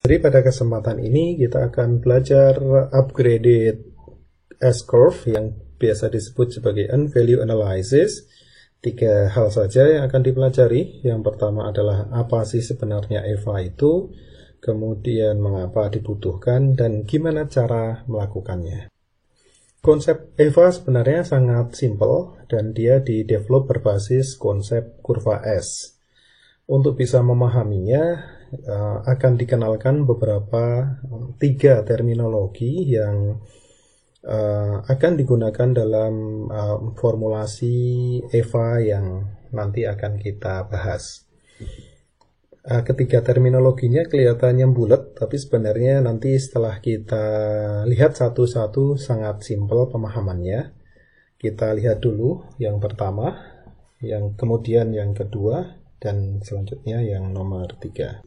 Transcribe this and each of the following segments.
Jadi pada kesempatan ini kita akan belajar upgraded S-curve yang biasa disebut sebagai N-value analysis. 3 hal saja yang akan dipelajari. Yang pertama adalah apa sih sebenarnya EVA itu, kemudian mengapa dibutuhkan, dan gimana cara melakukannya. Konsep EVA sebenarnya sangat simple dan dia di-develop berbasis konsep kurva S. Untuk bisa memahaminya, akan dikenalkan beberapa 3 terminologi yang akan digunakan dalam formulasi EVA yang nanti akan kita bahas. Ketiga terminologinya kelihatannya bulat, tapi sebenarnya nanti setelah kita lihat satu-satu sangat simpel pemahamannya. Kita lihat dulu yang pertama, yang kemudian yang kedua, dan selanjutnya yang nomor 3.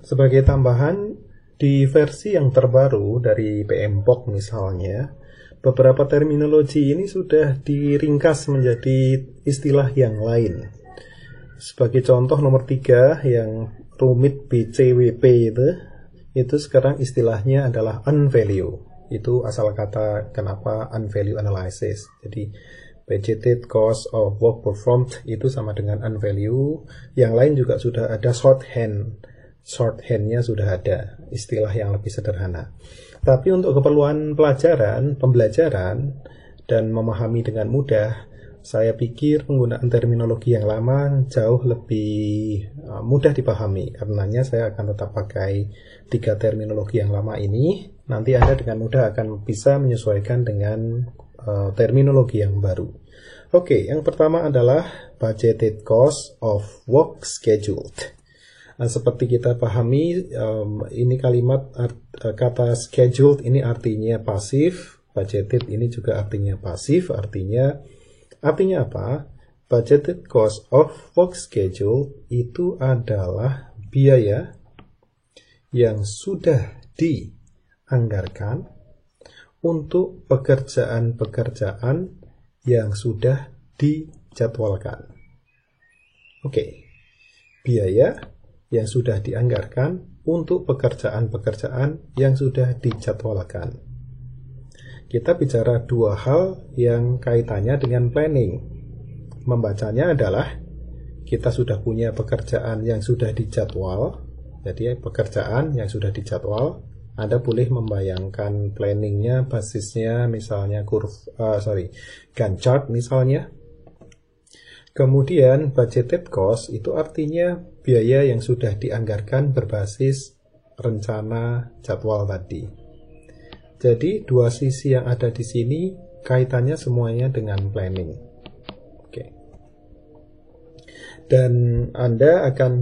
Sebagai tambahan, di versi yang terbaru dari PMBOK misalnya, beberapa terminologi ini sudah diringkas menjadi istilah yang lain. Sebagai contoh nomor 3 yang rumit BCWP itu sekarang istilahnya adalah unvalue. Itu asal kata kenapa unvalue analysis. Jadi budgeted cost of work performed itu sama dengan unvalue. Yang lain juga sudah ada shorthand. Shorthandnya sudah ada, istilah yang lebih sederhana. Tapi untuk keperluan pembelajaran, dan memahami dengan mudah, saya pikir penggunaan terminologi yang lama jauh lebih mudah dipahami. Karenanya saya akan tetap pakai 3 terminologi yang lama ini. Nanti Anda dengan mudah akan bisa menyesuaikan dengan terminologi yang baru. Oke, yang pertama adalah budgeted cost of work scheduled. Seperti kita pahami, ini kalimat kata scheduled ini artinya pasif, budgeted ini juga artinya pasif, artinya apa? Budgeted cost of work schedule itu adalah biaya yang sudah dianggarkan untuk pekerjaan-pekerjaan yang sudah dijadwalkan. Oke, biaya yang sudah dianggarkan untuk pekerjaan-pekerjaan yang sudah dijadwalkan. Kita bicara 2 hal yang kaitannya dengan planning. Membacanya adalah kita sudah punya pekerjaan yang sudah dijadwal. Jadi pekerjaan yang sudah dijadwal, Anda boleh membayangkan planningnya basisnya misalnya Gantt chart misalnya. Kemudian budgeted cost itu artinya biaya yang sudah dianggarkan berbasis rencana jadwal tadi. Jadi 2 sisi yang ada di sini kaitannya semuanya dengan planning. Oke. Dan Anda akan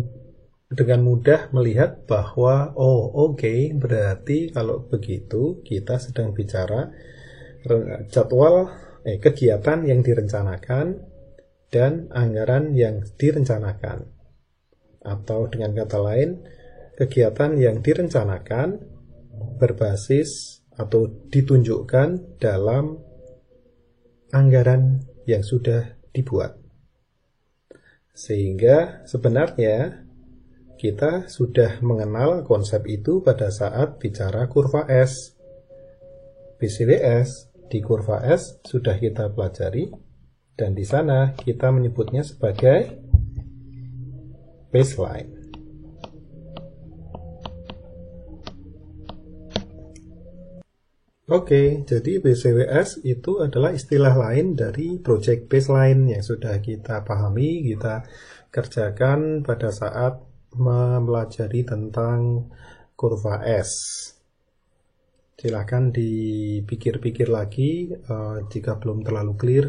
dengan mudah melihat bahwa berarti kalau begitu kita sedang bicara kegiatan yang direncanakan dan anggaran yang direncanakan. Atau dengan kata lain, kegiatan yang direncanakan berbasis atau ditunjukkan dalam anggaran yang sudah dibuat. Sehingga sebenarnya kita sudah mengenal konsep itu pada saat bicara kurva S. BCWS di kurva S sudah kita pelajari, dan di sana kita menyebutnya sebagai baseline. Oke, jadi BCWS itu adalah istilah lain dari project baseline yang sudah kita pahami, kita kerjakan pada saat mempelajari tentang kurva S. Silahkan dipikir-pikir lagi jika belum terlalu clear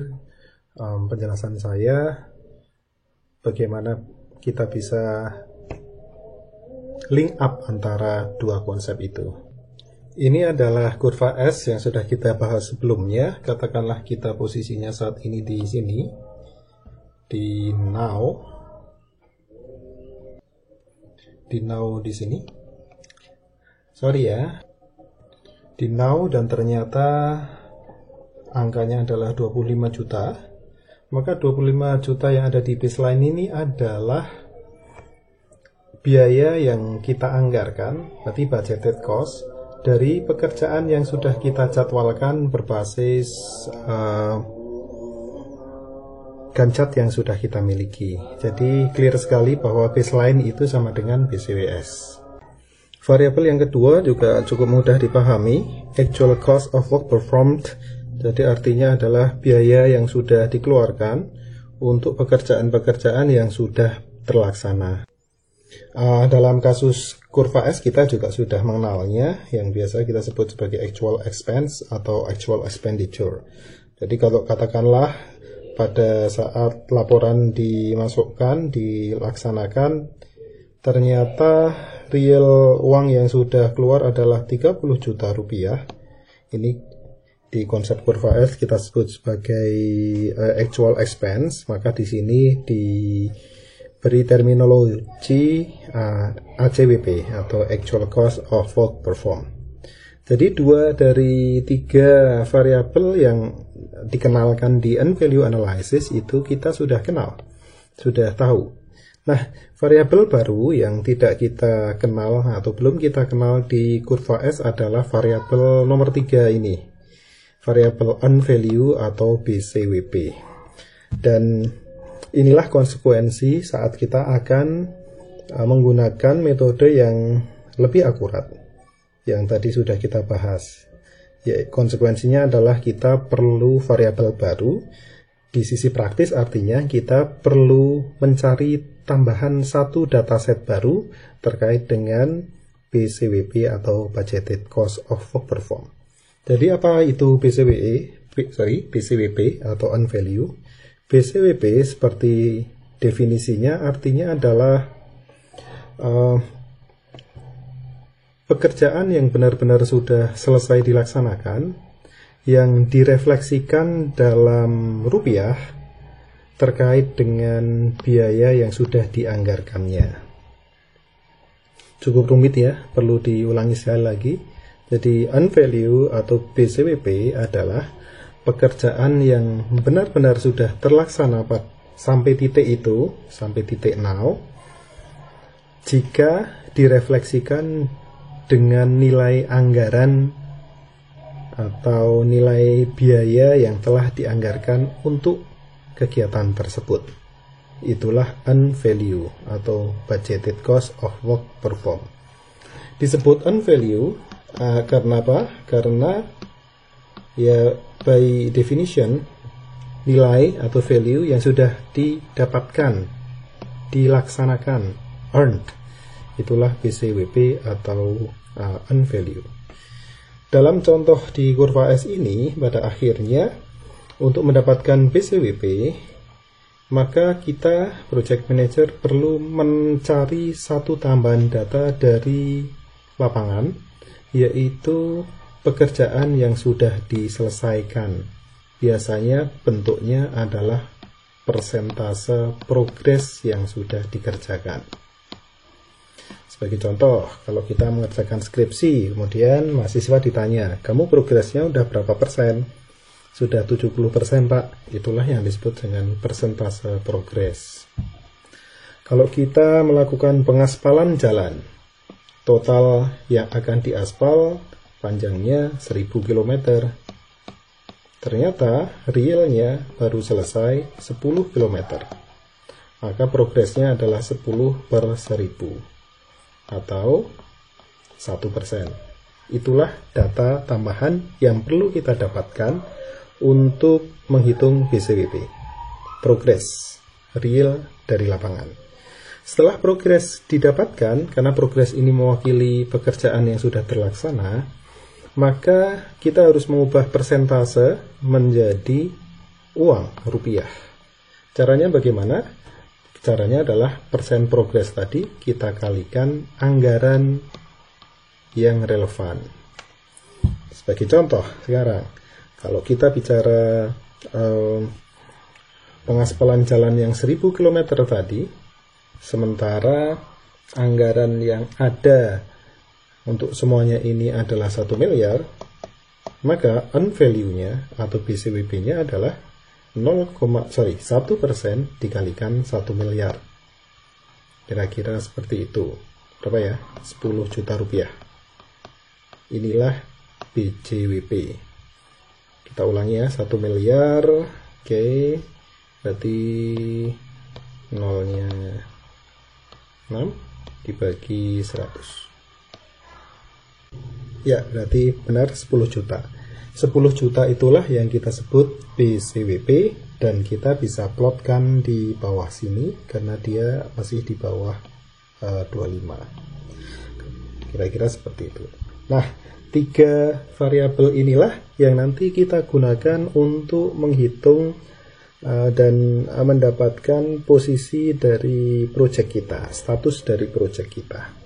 penjelasan saya, bagaimana kita bisa link up antara 2 konsep itu. Ini adalah kurva S yang sudah kita bahas sebelumnya. Katakanlah kita posisinya saat ini di sini, di now di sini. Di now, dan ternyata angkanya adalah 25 juta. Maka 25 juta yang ada di baseline ini adalah biaya yang kita anggarkan, berarti budgeted cost, dari pekerjaan yang sudah kita jadwalkan berbasis Gantt yang sudah kita miliki. Jadi clear sekali bahwa baseline itu sama dengan BCWS. Variabel yang kedua juga cukup mudah dipahami, actual cost of work performed. Jadi artinya adalah biaya yang sudah dikeluarkan untuk pekerjaan-pekerjaan yang sudah terlaksana. Dalam kasus kurva S kita juga sudah mengenalnya, yang biasa kita sebut sebagai actual expense atau actual expenditure. Jadi kalau katakanlah pada saat laporan dimasukkan, dilaksanakan, ternyata real uang yang sudah keluar adalah 30 juta rupiah. Ini di konsep kurva S kita sebut sebagai actual expense, maka di sini beri terminologi ACWP atau actual cost of work performed. Jadi 2 dari 3 variabel yang dikenalkan di N-value analysis itu kita sudah kenal, sudah tahu. Nah, variabel baru yang tidak kita kenal atau belum kita kenal di kurva S adalah variabel nomor 3 ini, variabel N-value atau BCWP. Dan inilah konsekuensi saat kita akan menggunakan metode yang lebih akurat yang tadi sudah kita bahas. Ya, konsekuensinya adalah kita perlu variabel baru. Di sisi praktis artinya kita perlu mencari tambahan satu dataset baru terkait dengan BCWP atau Budgeted Cost of Work Performed. Jadi apa itu BCWP atau N-value? BCWP seperti definisinya artinya adalah pekerjaan yang benar-benar sudah selesai dilaksanakan, yang direfleksikan dalam rupiah terkait dengan biaya yang sudah dianggarkannya. Cukup rumit ya, perlu diulangi sekali lagi. Jadi N-value atau BCWP adalah pekerjaan yang benar-benar sudah terlaksana sampai titik itu, sampai titik now, jika direfleksikan dengan nilai anggaran atau nilai biaya yang telah dianggarkan untuk kegiatan tersebut. Itulah N-value atau Budgeted Cost of Work Performed. Disebut N-value karena apa? Karena ya by definition nilai atau value yang sudah didapatkan, dilaksanakan, earned, itulah BCWP atau N-value. Dalam contoh di kurva S ini, pada akhirnya untuk mendapatkan BCWP, maka kita project manager perlu mencari satu tambahan data dari lapangan, yaitu pekerjaan yang sudah diselesaikan. Biasanya bentuknya adalah persentase progres yang sudah dikerjakan. Sebagai contoh, kalau kita mengerjakan skripsi, kemudian mahasiswa ditanya, kamu progresnya udah berapa persen? Sudah 70%, Pak. Itulah yang disebut dengan persentase progres. Kalau kita melakukan pengaspalan jalan, total yang akan diaspal panjangnya 1000 km. Ternyata realnya baru selesai 10 km. Maka progresnya adalah 10 per 1000 atau 1%. Itulah data tambahan yang perlu kita dapatkan untuk menghitung BCWP, progres real dari lapangan. Setelah progres didapatkan, karena progres ini mewakili pekerjaan yang sudah terlaksana, maka kita harus mengubah persentase menjadi uang rupiah. Caranya bagaimana? Caranya adalah persen progres tadi kita kalikan anggaran yang relevan. Sebagai contoh sekarang, kalau kita bicara pengaspalan jalan yang 1000 km tadi, sementara anggaran yang ada untuk semuanya ini adalah 1 miliar, maka N-value-nya atau BCWP-nya adalah 1% dikalikan 1 miliar. Kira-kira seperti itu. Berapa ya? 10 juta rupiah. Inilah BJWP. Kita ulangi ya, 1 miliar. Oke, berarti nolnya 6 dibagi 100. Ya, berarti benar 10 juta. 10 juta itulah yang kita sebut BJWP, dan kita bisa plotkan di bawah sini karena dia masih di bawah 25. Kira-kira seperti itu. Nah, 3 variabel inilah yang nanti kita gunakan untuk menghitung dan mendapatkan posisi dari project kita, status dari project kita.